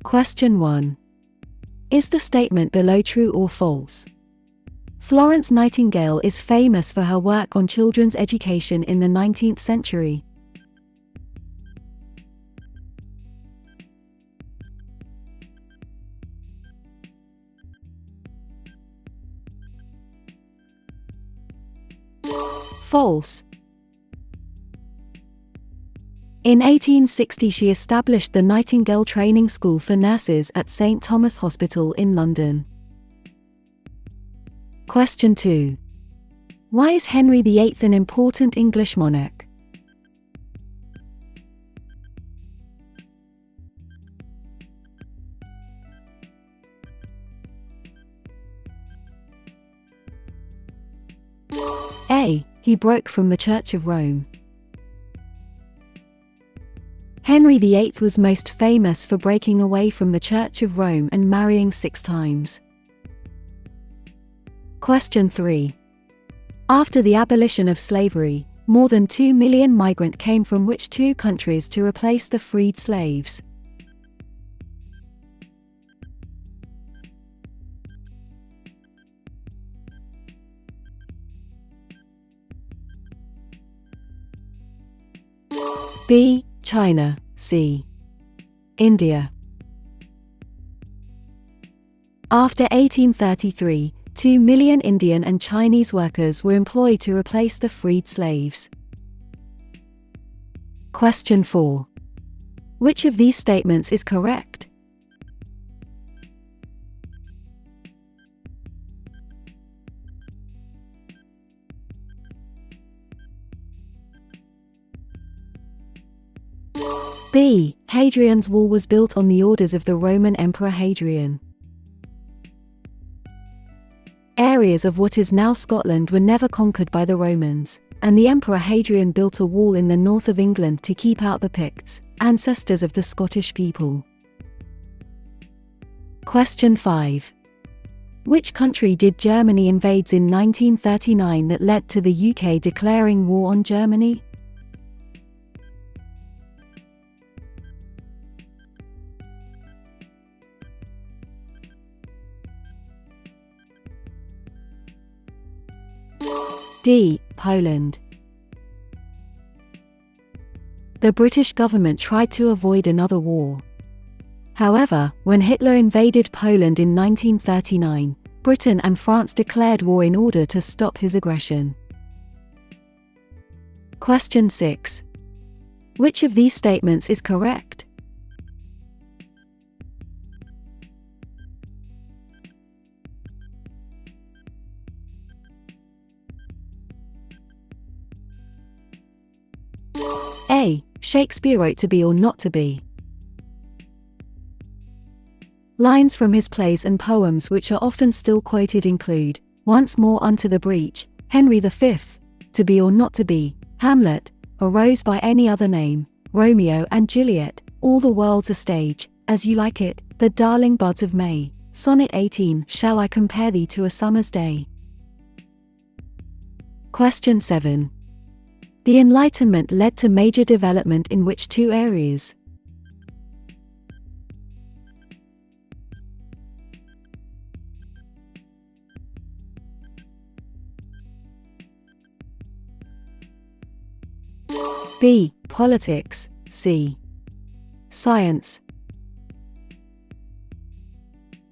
Question 1. Is the statement below true or false? Florence Nightingale is famous for her work on children's education in the 19th century. False. In 1860 she established the Nightingale Training School for Nurses at St Thomas Hospital in London. Question 2. Why is Henry VIII an important English monarch? A. He broke from the Church of Rome. Henry VIII was most famous for breaking away from the Church of Rome and marrying 6 times. Question 3. After the abolition of slavery, more than 2 million migrants came from which 2 countries to replace the freed slaves? B. China. C. India. After 1833, 2 million Indian and Chinese workers were employed to replace the freed slaves. Question 4. Which of these statements is correct? B. Hadrian's Wall was built on the orders of the Roman Emperor Hadrian. Areas of what is now Scotland were never conquered by the Romans, and the Emperor Hadrian built a wall in the north of England to keep out the Picts, ancestors of the Scottish people. Question 5. Which country did Germany invade in 1939 that led to the UK declaring war on Germany? D. Poland. The British government tried to avoid another war. However, when Hitler invaded Poland in 1939, Britain and France declared war in order to stop his aggression. Question 6. Which of these statements is correct? A. Shakespeare wrote To Be or Not to Be. Lines from his plays and poems which are often still quoted include Once More Unto the Breach, Henry V, To Be or Not to Be, Hamlet, A Rose by Any Other Name, Romeo and Juliet, All the World's a Stage, As You Like It, The Darling Buds of May, Sonnet 18, Shall I Compare Thee to a Summer's Day? Question 7. The Enlightenment led to major development in which 2 areas? B. Politics. C. Science.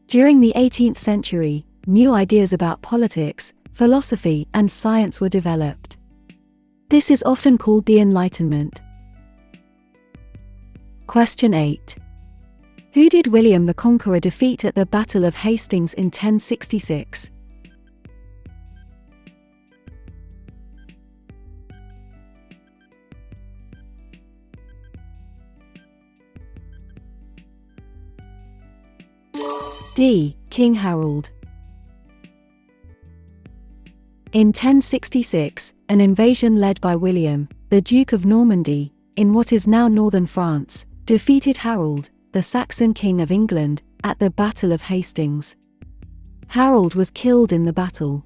During the 18th century, new ideas about politics, philosophy, and science were developed. This is often called the Enlightenment. Question 8. Who did William the Conqueror defeat at the Battle of Hastings in 1066? D. King Harold. In 1066, an invasion led by William, the Duke of Normandy, in what is now northern France, defeated Harold, the Saxon King of England, at the Battle of Hastings. Harold was killed in the battle.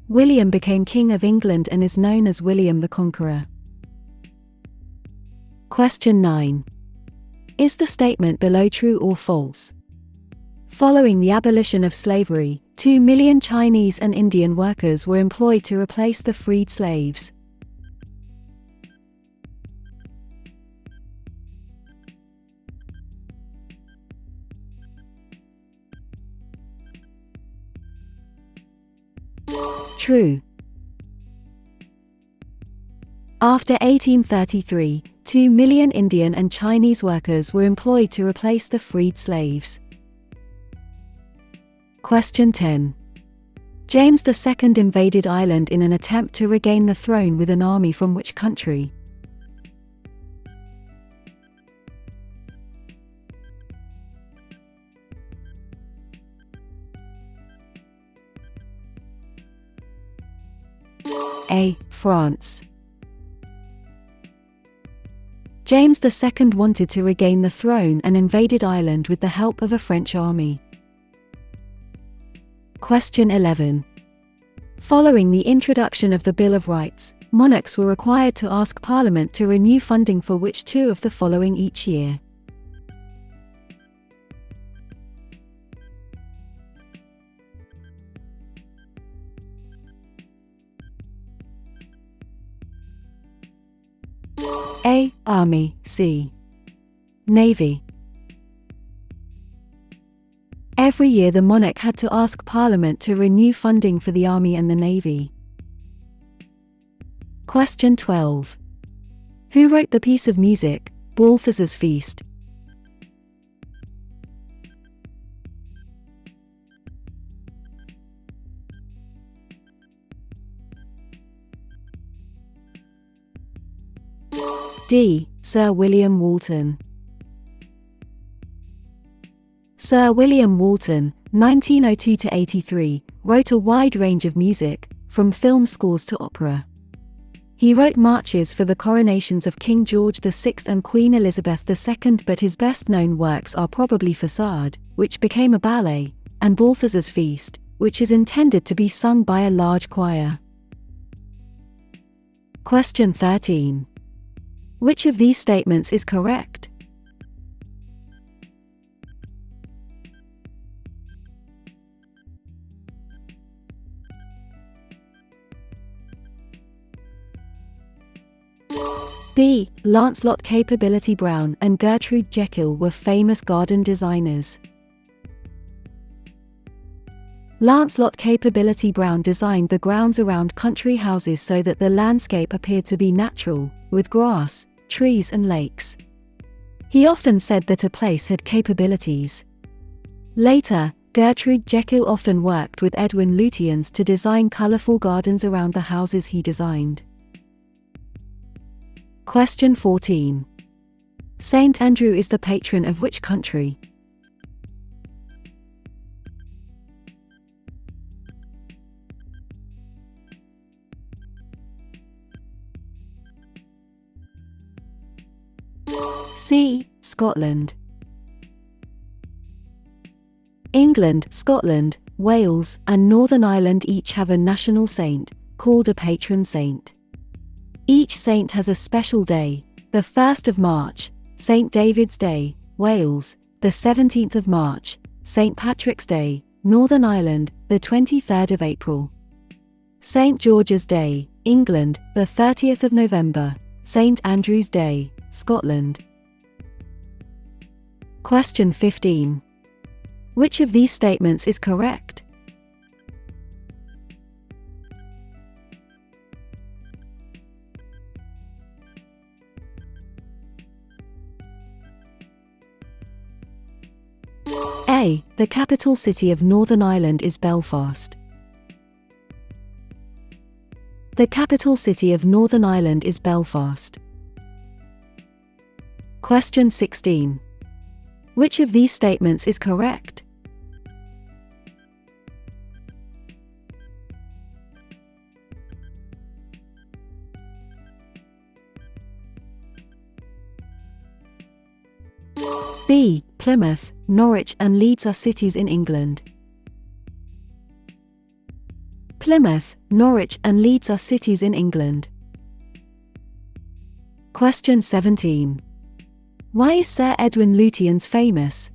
William became King of England and is known as William the Conqueror. Question 9. Is the statement below true or false? Following the abolition of slavery, 2 million Chinese and Indian workers were employed to replace the freed slaves. True. After 1833, 2 million Indian and Chinese workers were employed to replace the freed slaves. Question 10. James II invaded Ireland in an attempt to regain the throne with an army from which country? A. France. James II wanted to regain the throne and invaded Ireland with the help of a French army. Question 11. Following the introduction of the Bill of Rights, monarchs were required to ask Parliament to renew funding for which two of the following each year? A. Army, C. Navy. Every year the monarch had to ask Parliament to renew funding for the Army and the Navy. Question 12. Who wrote the piece of music, Balthazar's Feast? D. Sir William Walton. Sir William Walton, 1902–83, wrote a wide range of music, from film scores to opera. He wrote marches for the coronations of King George VI and Queen Elizabeth II, but his best-known works are probably Façade, which became a ballet, and Balthazar's Feast, which is intended to be sung by a large choir. Question 13. Which of these statements is correct? B. Lancelot Capability Brown and Gertrude Jekyll were famous garden designers. Lancelot Capability Brown designed the grounds around country houses so that the landscape appeared to be natural, with grass, trees and lakes. He often said that a place had capabilities. Later, Gertrude Jekyll often worked with Edwin Lutyens to design colorful gardens around the houses he designed. Question 14. Saint Andrew is the patron of which country? C. Scotland. England, Scotland, Wales, and Northern Ireland each have a national saint, called a patron saint. Each saint has a special day: the 1st of March, St. David's Day, Wales; the 17th of March, St. Patrick's Day, Northern Ireland; the 23rd of April, St. George's Day, England; the 30th of November, St. Andrew's Day, Scotland. Question 15. Which of these statements is correct? A. The capital city of Northern Ireland is Belfast. The capital city of Northern Ireland is Belfast. Question 16. Which of these statements is correct? B. Plymouth, Norwich and Leeds are cities in England. Plymouth, Norwich and Leeds are cities in England. Question 17. Why is Sir Edwin Lutyens famous?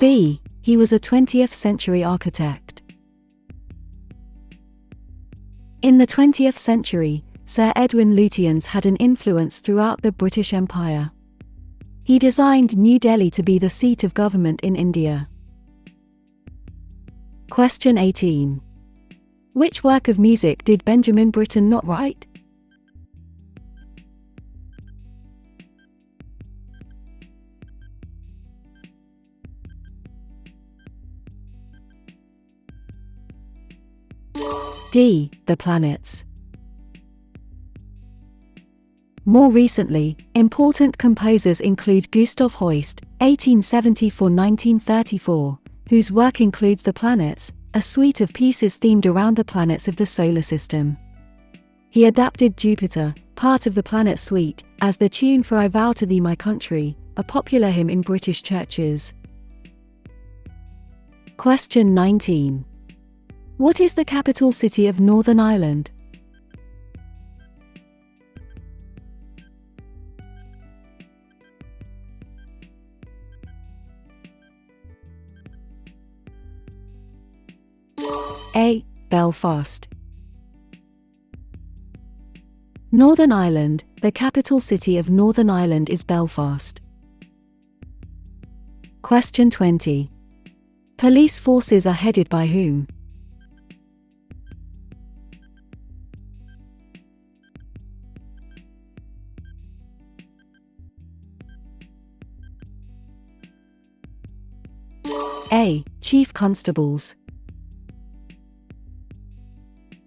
B. He was a 20th century architect. In the 20th century, Sir Edwin Lutyens had an influence throughout the British Empire. He designed New Delhi to be the seat of government in India. Question 18. Which work of music did Benjamin Britten not write? D. The Planets. More recently, important composers include Gustav Holst, 1874–1934, whose work includes The Planets, a suite of pieces themed around the planets of the solar system. He adapted Jupiter, part of the Planet Suite, as the tune for I Vow to Thee My Country, a popular hymn in British churches. Question 19. What is the capital city of Northern Ireland? A. Belfast. Northern Ireland, the capital city of Northern Ireland is Belfast. Question 20. Police forces are headed by whom? A. Chief Constables.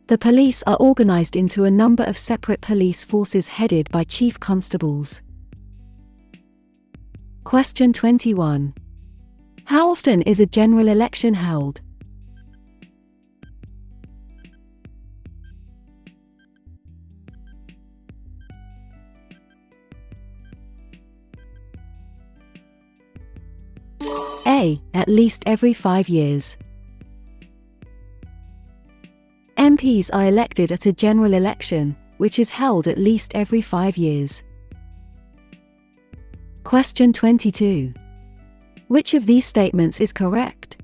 The police are organized into a number of separate police forces headed by chief constables. Question 21. How often is a general election held? A. At least every 5 years. MPs are elected at a general election, which is held at least every 5 years. Question 22. Which of these statements is correct?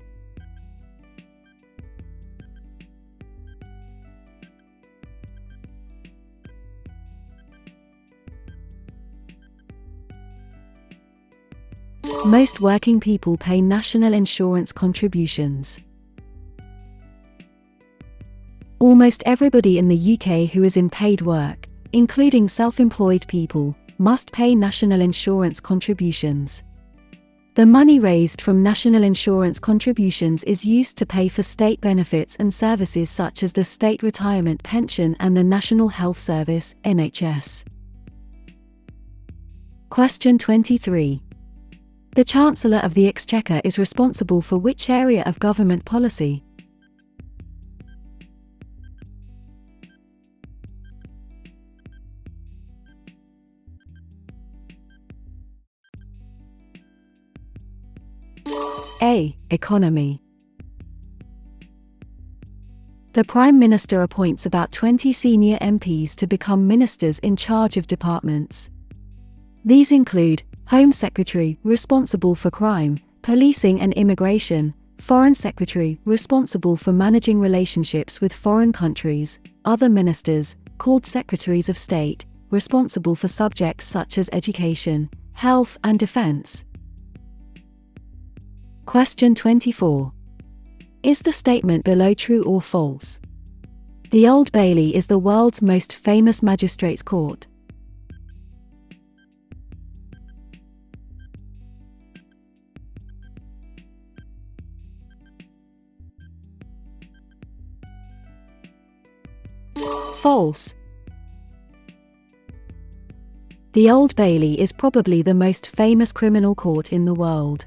Most working people pay national insurance contributions. Almost everybody in the UK who is in paid work, including self-employed people, must pay national insurance contributions. The money raised from national insurance contributions is used to pay for state benefits and services such as the State Retirement Pension and the National Health Service, NHS. Question 23. The Chancellor of the Exchequer is responsible for which area of government policy? A. Economy. The Prime Minister appoints about 20 senior MPs to become ministers in charge of departments. These include Home Secretary, responsible for crime, policing and immigration; Foreign Secretary, responsible for managing relationships with foreign countries; other ministers, called Secretaries of State, responsible for subjects such as education, health and defense. Question 24. Is the statement below true or false? The Old Bailey is the world's most famous magistrates' court. False. The Old Bailey is probably the most famous criminal court in the world.